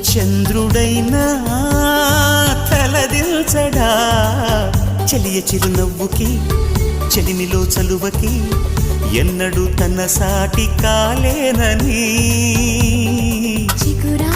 చంద్రుడైనా తలదిల్చడా చెలియ చిరునవ్వుకి చెలిమిలో చలువకి ఎన్నడూ తన సాటి కాలేనని చిగురా